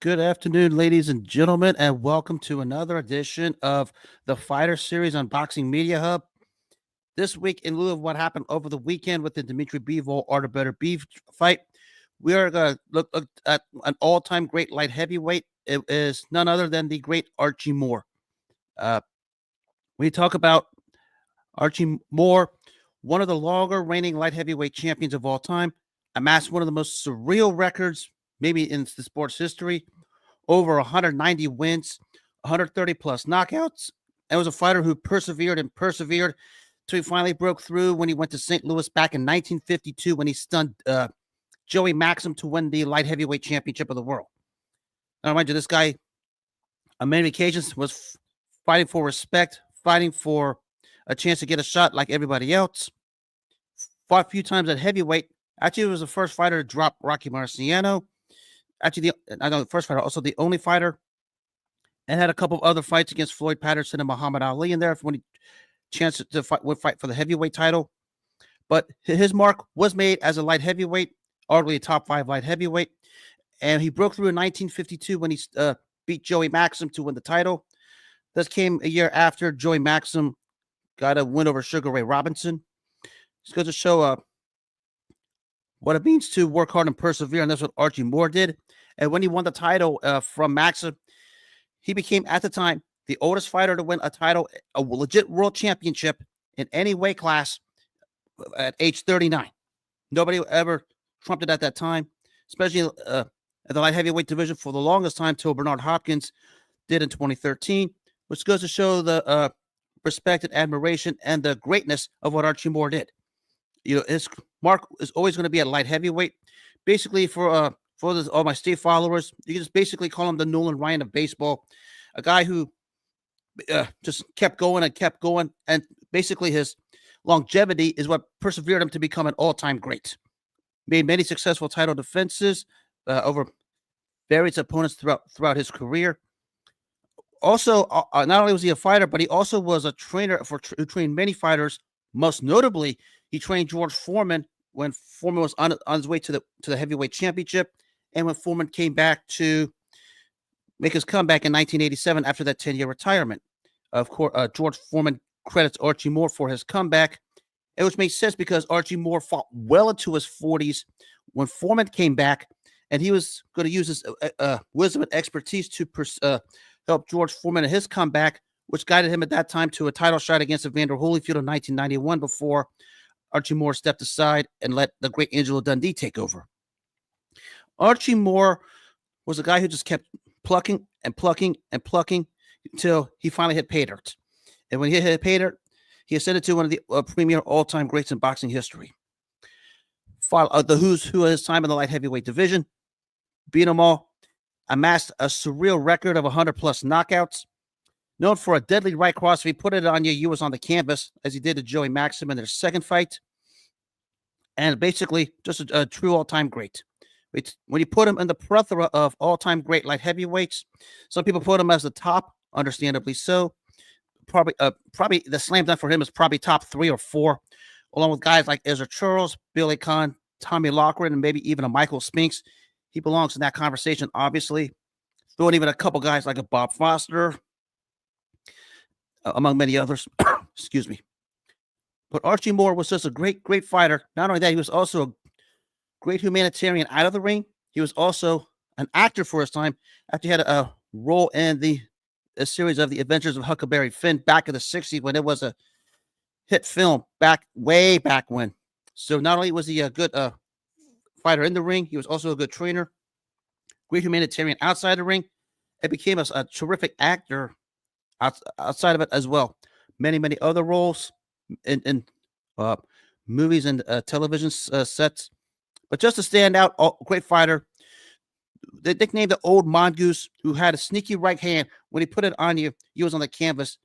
Good afternoon, ladies and gentlemen, and welcome to another edition of the Fighter Series on Boxing Media Hub. This week, in lieu of what happened over the weekend with the Dimitri Bivol Art of Better Beef fight, we are going to look at an all-time great light heavyweight. It is none other than the great Archie Moore. We talk about Archie Moore, one of the longer reigning light heavyweight champions of all time, amassed one of the most surreal records maybe in the sport's history, over 190 wins, 130 plus knockouts, and was a fighter who persevered until he finally broke through when he went to St. Louis back in 1952 when he stunned Joey Maxim to win the light heavyweight championship of the world. Now, mind you, this guy on many occasions was fighting for respect, fighting for a chance to get a shot like everybody else. Fought a few times at heavyweight. Actually, he was the first fighter to drop Rocky Marciano. Actually, the first fighter, also the only fighter, and had a couple of other fights against Floyd Patterson and Muhammad Ali in there when he chance to fight for the heavyweight title. But his mark was made as a light heavyweight, arguably a top 5 light heavyweight, and he broke through in 1952 when he beat Joey Maxim to win the title. This came a year after Joey Maxim got a win over Sugar Ray Robinson. Just goes to show what it means to work hard and persevere, and that's what Archie Moore did. And when he won the title from Maxim, he became, at the time, the oldest fighter to win a title, a legit world championship in any weight class at age 39. Nobody ever trumped it at that time, especially at the light heavyweight division for the longest time till Bernard Hopkins did in 2013, which goes to show the respect and admiration and the greatness of what Archie Moore did. You know, his mark is always going to be at light heavyweight. Basically, for all my state followers, you can just basically call him the Nolan Ryan of baseball, a guy who just kept going, and basically his longevity is what persevered him to become an all-time great. Made many successful title defenses over various opponents throughout his career. Also, not only was he a fighter, but he also was a trainer who trained many fighters. Most notably, he trained George Foreman when Foreman was on his way to the heavyweight championship, and when Foreman came back to make his comeback in 1987 after that 10-year retirement. Of course, George Foreman credits Archie Moore for his comeback, which makes sense because Archie Moore fought well into his 40s when Foreman came back, and he was going to use his wisdom and expertise to help George Foreman in his comeback, which guided him at that time to a title shot against Evander Holyfield in 1991 before Archie Moore stepped aside and let the great Angelo Dundee take over. Archie Moore was a guy who just kept plucking until he finally hit pay dirt. And when he hit pay dirt, he ascended to one of the premier all-time greats in boxing history. Fought the who's who at his time in the light heavyweight division, beat them all, amassed a surreal record of 100-plus knockouts, known for a deadly right cross. If he put it on you, you was on the canvas, as he did to Joey Maxim in their second fight. And basically, just a true all-time great. When you put him in the plethora of all-time great light heavyweights, some people put him as the top, understandably so. Probably the slam dunk for him is probably top 3 or 4, along with guys like Ezra Charles, Billy Conn, Tommy Loughran, and maybe even a Michael Spinks. He belongs in that conversation, obviously. Throwing even a couple guys like a Bob Foster, among many others. Excuse me. But Archie Moore was just a great fighter. Not only that, he was also a great humanitarian out of the ring. He was also an actor for his time after he had a role in a series of The Adventures of Huckleberry Finn back in the 60s when it was a hit film way back when. So not only was he a good fighter in the ring, he was also a good trainer, great humanitarian outside the ring, and became a terrific actor outside of it as well. Many other roles in movies and television sets. But just to stand out, great fighter. They nicknamed the old Mongoose, who had a sneaky right hand. When he put it on you, he was on the canvas.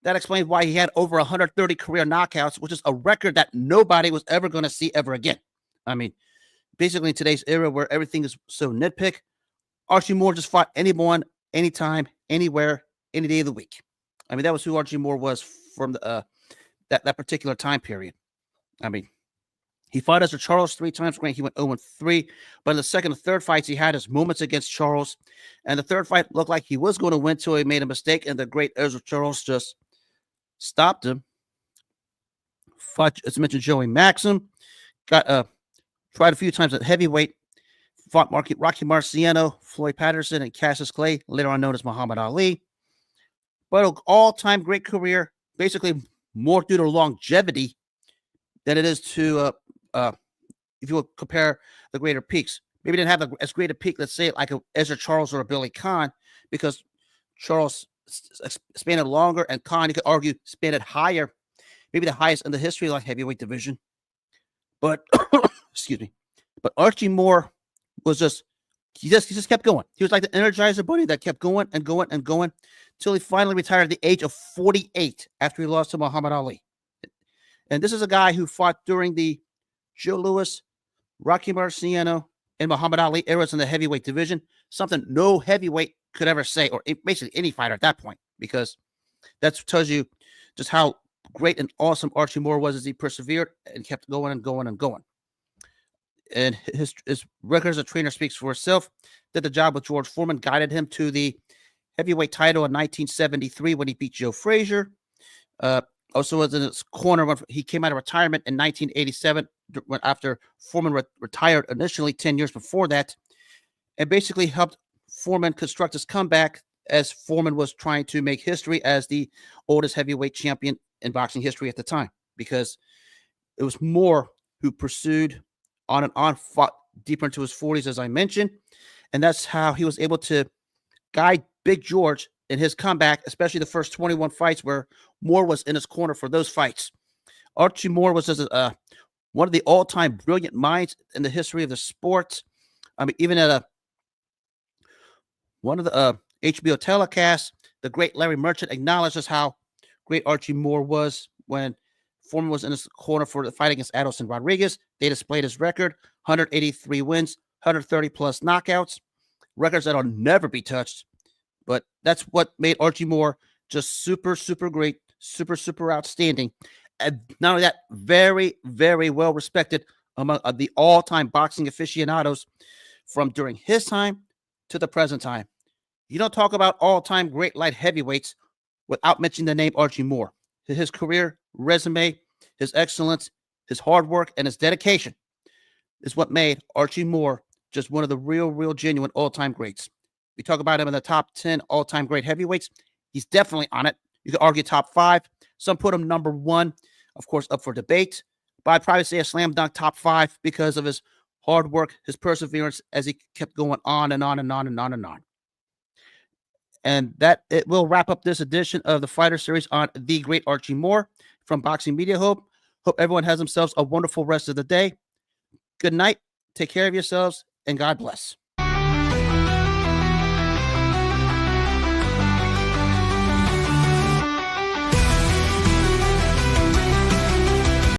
That explains why he had over 130 career knockouts, which is a record that nobody was ever going to see ever again. I mean, basically in today's era where everything is so nitpick, Archie Moore just fought anyone, anytime, anywhere, any day of the week. I mean, that was who Archie Moore was from that particular time period. I mean, He fought Ezra Charles 3 times. Granted, he went 0-3. But in the second and third fights, he had his moments against Charles. And the third fight looked like he was going to win until he made a mistake. And the great Ezra Charles just stopped him. Fought, as mentioned, Joey Maxim. Got tried a few times at heavyweight. Fought Rocky Marciano, Floyd Patterson, and Cassius Clay, later on known as Muhammad Ali. But an all-time great career, basically more due to longevity than it is to if you will compare the greater peaks. Maybe didn't have as great a peak, let's say, like a Ezra Charles or a Billy Conn, because Charles spanned it longer, and Conn, you could argue, spanned it higher, maybe the highest in the history of like heavyweight division. But excuse me, but Archie Moore was he just kept going. He was like the Energizer Bunny that kept going and going and going until he finally retired at the age of 48 after he lost to Muhammad Ali. And this is a guy who fought during the Joe Louis, Rocky Marciano, and Muhammad Ali eras in the heavyweight division, something no heavyweight could ever say, or basically any fighter at that point, because that tells you just how great and awesome Archie Moore was as he persevered and kept going and going and going. And his record as a trainer speaks for itself. Did the job with George Foreman, guided him to the heavyweight title in 1973 when he beat Joe Frazier. Also was in his corner when he came out of retirement in 1987 after Foreman retired initially 10 years before that, and basically helped Foreman construct his comeback as Foreman was trying to make history as the oldest heavyweight champion in boxing history at the time, because it was Moore who pursued on and on, fought deeper into his 40s, as I mentioned, and that's how he was able to guide Big George in his comeback, especially the first 21 fights where Moore was in his corner for those fights. Archie Moore was just one of the all-time brilliant minds in the history of the sport. I mean, even at one of the HBO telecasts, the great Larry Merchant acknowledged just how great Archie Moore was when Foreman was in his corner for the fight against Adelson Rodriguez. They displayed his record, 183 wins, 130-plus knockouts, records that will never be touched. But that's what made Archie Moore just super, super great, super, super outstanding. And not only that, very, very well respected among the all-time boxing aficionados from during his time to the present time. You don't talk about all-time great light heavyweights without mentioning the name Archie Moore. His career, resume, his excellence, his hard work, and his dedication is what made Archie Moore just one of the real genuine all-time greats. We talk about him in the top 10 all-time great heavyweights. He's definitely on it. You could argue top 5. Some put him number 1, of course, up for debate. But I'd probably say a slam dunk top 5 because of his hard work, his perseverance as he kept going on and on and on and on and on. And that it will wrap up this edition of the Fighter Series on the great Archie Moore from Boxing Media Hub. Hope everyone has themselves a wonderful rest of the day. Good night. Take care of yourselves, and God bless.